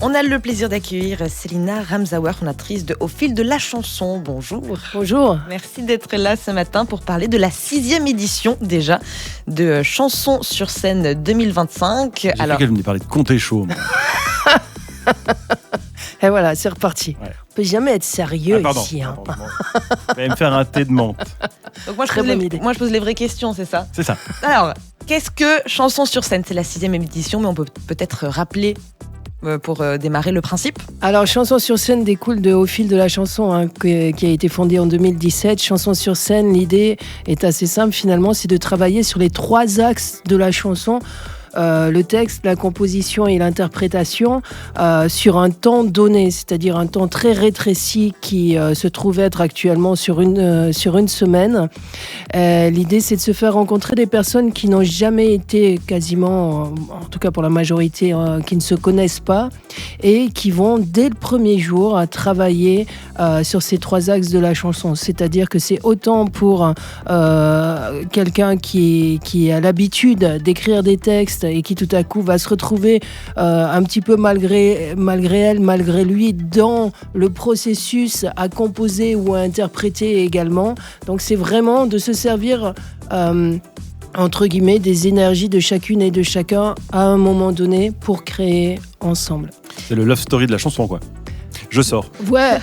On a le plaisir d'accueillir Célina Ramzaouer, fondatrice de Au fil de la chanson. Bonjour. Bonjour. Merci d'être là ce matin pour parler de la 6e édition déjà de Chansons sur scène 2025. J'ai cru qu'elle venait parler de Comté Chaud. Et voilà, c'est reparti. Ouais. On peut jamais être sérieux ici. Pardon. Je vais me faire un thé de menthe. Donc moi, je pose les vraies questions, c'est ça ? C'est ça. Alors, qu'est-ce que Chansons sur scène ? C'est la 6e édition, mais on peut peut-être rappeler pour démarrer le principe. Alors, Chansons sur scène découle de Au fil de la chanson, qui a été fondée en 2017. Chansons sur scène, l'idée est assez simple finalement, c'est de travailler sur les 3 axes de la chanson. Le texte, la composition et l'interprétation sur un temps donné, c'est-à-dire un temps très rétréci qui se trouve être actuellement sur une semaine. L'idée, c'est de se faire rencontrer des personnes qui n'ont jamais été quasiment, en tout cas pour la majorité, qui ne se connaissent pas et qui vont dès le premier jour travailler sur ces 3 axes de la chanson. C'est-à-dire que c'est autant pour quelqu'un qui a l'habitude d'écrire des textes et qui tout à coup va se retrouver un petit peu malgré elle, malgré lui, dans le processus à composer ou à interpréter également. Donc c'est vraiment de se servir entre guillemets des énergies de chacune et de chacun à un moment donné pour créer ensemble. C'est le love story de la chanson, quoi. Je sors. Ouais,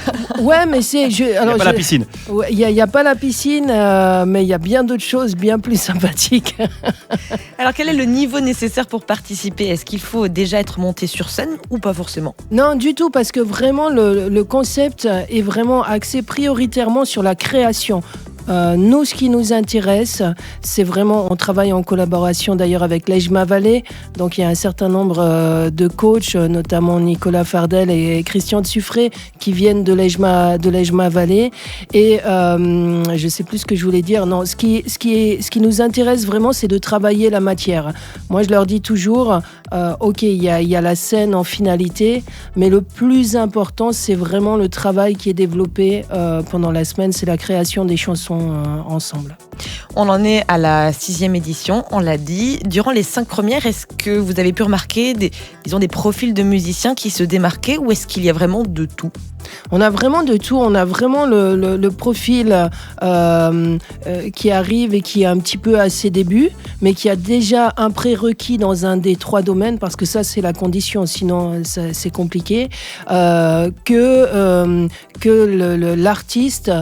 mais c'est... Il n'y a pas la piscine. Il n'y a pas la piscine, mais il y a bien d'autres choses bien plus sympathiques. Alors, quel est le niveau nécessaire pour participer ? Est-ce qu'il faut déjà être monté sur scène ou pas forcément ? Non, du tout, parce que vraiment, le concept est vraiment axé prioritairement sur la création. Nous, ce qui nous intéresse, c'est vraiment, on travaille en collaboration d'ailleurs avec l'EJMA Vallée, donc il y a un certain nombre de coachs, notamment Nicolas Fardel et Christian Dsuffré, qui viennent de l'EJMA Vallée. Et je sais plus ce que je voulais dire. Non, ce qui nous intéresse vraiment, c'est de travailler la matière. Moi, je leur dis toujours, ok, il y a la scène en finalité, mais le plus important, c'est vraiment le travail qui est développé pendant la semaine, c'est la création des chansons ensemble. On en est à la 6e édition, on l'a dit. Durant les 5 premières, est-ce que vous avez pu remarquer des profils de musiciens qui se démarquaient ou est-ce qu'il y a vraiment de tout ? On a vraiment de tout, on a vraiment le profil qui arrive et qui est un petit peu à ses débuts, mais qui a déjà un prérequis dans un des 3 domaines, parce que ça c'est la condition, sinon c'est compliqué, que l'artiste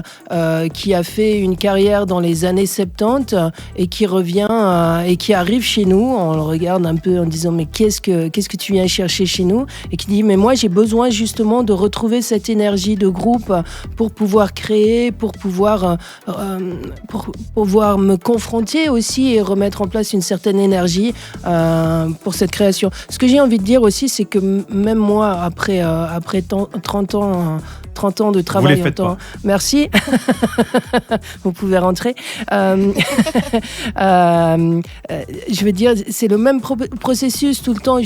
qui a fait une carrière dans les années 70 et qui revient et qui arrive chez nous, on le regarde un peu en disant mais qu'est-ce que tu viens chercher chez nous, et qui dit mais moi j'ai besoin justement de retrouver cette énergie de groupe pour pouvoir créer, pour pouvoir me confronter aussi et remettre en place une certaine énergie pour cette création. Ce que j'ai envie de dire aussi, c'est que même moi, après 30 ans de travail. Vous les faites pas. Merci. Vous pouvez rentrer. Je veux dire, c'est le même processus tout le temps.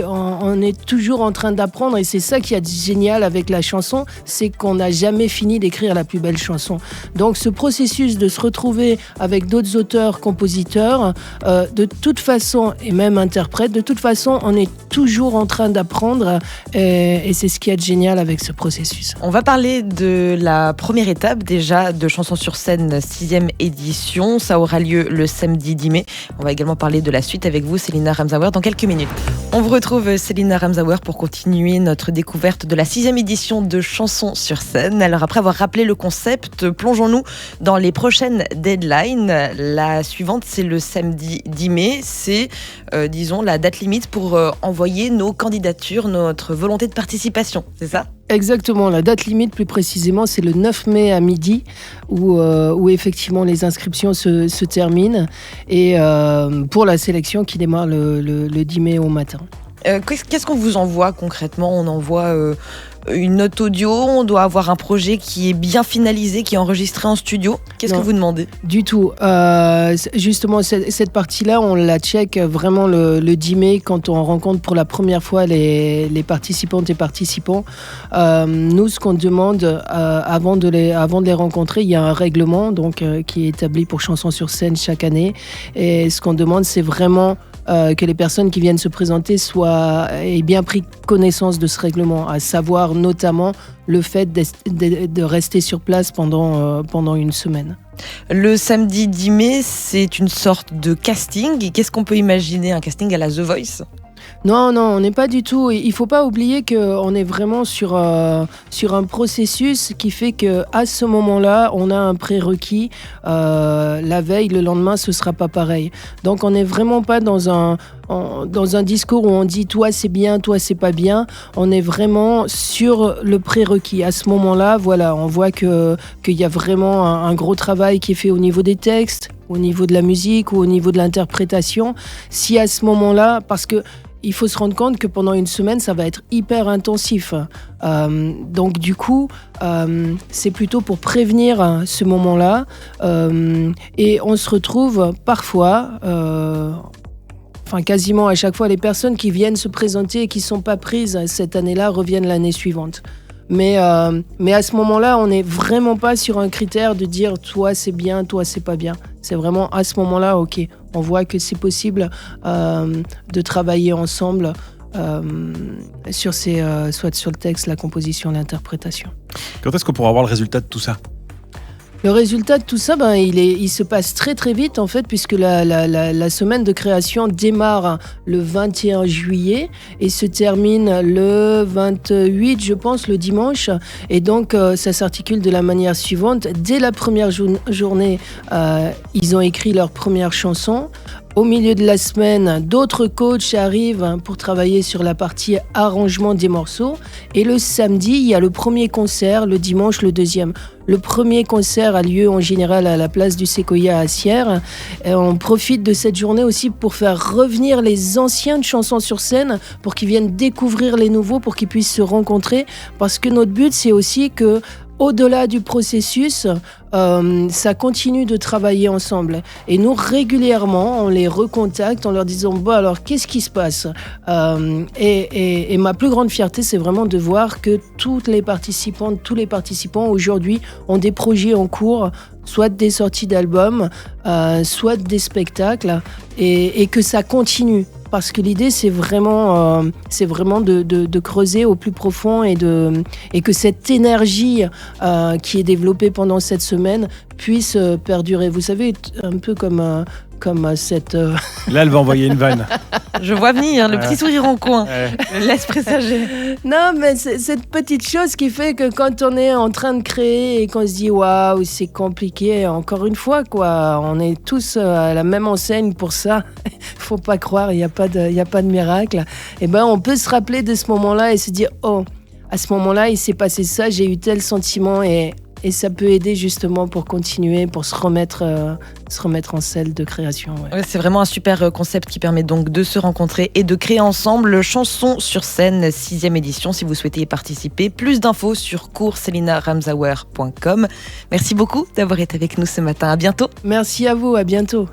On est toujours en train d'apprendre, et c'est ça qui est génial avec la chanson, c'est qu'on n'a jamais fini d'écrire la plus belle chanson. Donc ce processus de se retrouver avec d'autres auteurs, compositeurs, de toute façon, et même interprètes, de toute façon, on est toujours en train d'apprendre, et c'est ce qui est génial avec ce processus. On va parler de la première étape déjà de Chansons sur scène 6e édition. Ça aura lieu le samedi 10 mai. On va également parler de la suite avec vous, Célina Ramzaouer, dans quelques minutes. On vous retrouve, Célina Ramzaouer, pour continuer notre découverte de la 6e édition de Chansons sur scène. Alors après avoir rappelé le concept, plongeons-nous dans les prochaines deadlines. La suivante, c'est le samedi 10 mai. C'est, disons, la date limite pour envoyer nos candidatures, notre volonté de participation. C'est ça ? Exactement, la date limite plus précisément c'est le 9 mai à midi où effectivement les inscriptions se terminent, et pour la sélection qui démarre le 10 mai au matin. Qu'est-ce qu'on vous envoie concrètement ? On envoie une note audio, on doit avoir un projet qui est bien finalisé, qui est enregistré en studio. Qu'est-ce que vous demandez ? Du tout. Justement, cette partie-là, on la check vraiment le 10 mai quand on rencontre pour la première fois les participantes et participants. Nous, ce qu'on demande avant de les rencontrer, il y a un règlement donc, qui est établi pour Chansons sur scène chaque année. Et ce qu'on demande, c'est vraiment que les personnes qui viennent se présenter aient bien pris connaissance de ce règlement, à savoir notamment le fait de rester sur place pendant une semaine. Le samedi 10 mai, c'est une sorte de casting. Qu'est-ce qu'on peut imaginer, un casting à la The Voice ? Non, on n'est pas du tout. Il ne faut pas oublier qu'on est vraiment sur un processus qui fait qu'à ce moment-là, on a un prérequis. La veille, le lendemain, ce ne sera pas pareil. Donc, on n'est vraiment pas dans un discours où on dit « toi, c'est bien, toi, c'est pas bien ». On est vraiment sur le prérequis. À ce moment-là, voilà, on voit qu'il y a vraiment un gros travail qui est fait au niveau des textes, au niveau de la musique ou au niveau de l'interprétation. Si à ce moment-là, parce que il faut se rendre compte que pendant une semaine, ça va être hyper intensif. Donc du coup, c'est plutôt pour prévenir ce moment-là. Et on se retrouve parfois, quasiment à chaque fois, les personnes qui viennent se présenter et qui ne sont pas prises cette année-là reviennent l'année suivante. Mais à ce moment-là, on n'est vraiment pas sur un critère de dire toi c'est bien, toi c'est pas bien. C'est vraiment à ce moment-là, ok, on voit que c'est possible de travailler ensemble sur soit sur le texte, la composition, l'interprétation. Quand est-ce qu'on pourra avoir le résultat de tout ça ? Le résultat de tout ça, il se passe très très vite en fait, puisque la semaine de création démarre le 21 juillet et se termine le 28, je pense, le dimanche. Et donc, ça s'articule de la manière suivante. Dès la première journée, ils ont écrit leur première chanson. Au milieu de la semaine, d'autres coachs arrivent pour travailler sur la partie arrangement des morceaux. Et le samedi, il y a le premier concert, le dimanche, le deuxième. Le premier concert a lieu en général à la place du Séquoia à Sierre. Et on profite de cette journée aussi pour faire revenir les anciennes chansons sur scène, pour qu'ils viennent découvrir les nouveaux, pour qu'ils puissent se rencontrer. Parce que notre but, c'est aussi que au-delà du processus, ça continue de travailler ensemble. Et nous, régulièrement, on les recontacte en leur disant « Bon, alors, qu'est-ce qui se passe ?» Et ma plus grande fierté, c'est vraiment de voir que tous les participants aujourd'hui ont des projets en cours, soit des sorties d'albums, soit des spectacles, et que ça continue. Parce que l'idée, c'est vraiment de creuser au plus profond et que cette énergie qui est développée pendant cette semaine puisse perdurer. Vous savez, un peu comme cette... Là, elle va envoyer une vanne. Je vois venir, le petit sourire en coin. Laisse présager. Non, mais c'est cette petite chose qui fait que quand on est en train de créer et qu'on se dit « Waouh, c'est compliqué », encore une fois, quoi, on est tous à la même enseigne pour ça. Faut pas croire, il n'y a pas de miracle. Et on peut se rappeler de ce moment-là et se dire « Oh, à ce moment-là, il s'est passé ça, j'ai eu tel sentiment » et ça peut aider justement pour continuer, pour se remettre en selle de création. Ouais. Ouais, c'est vraiment un super concept qui permet donc de se rencontrer et de créer ensemble. Chanson sur scène, 6e édition, si vous souhaitez y participer. Plus d'infos sur cours-selinaramsauer.com. Merci beaucoup d'avoir été avec nous ce matin. À bientôt. Merci à vous, à bientôt.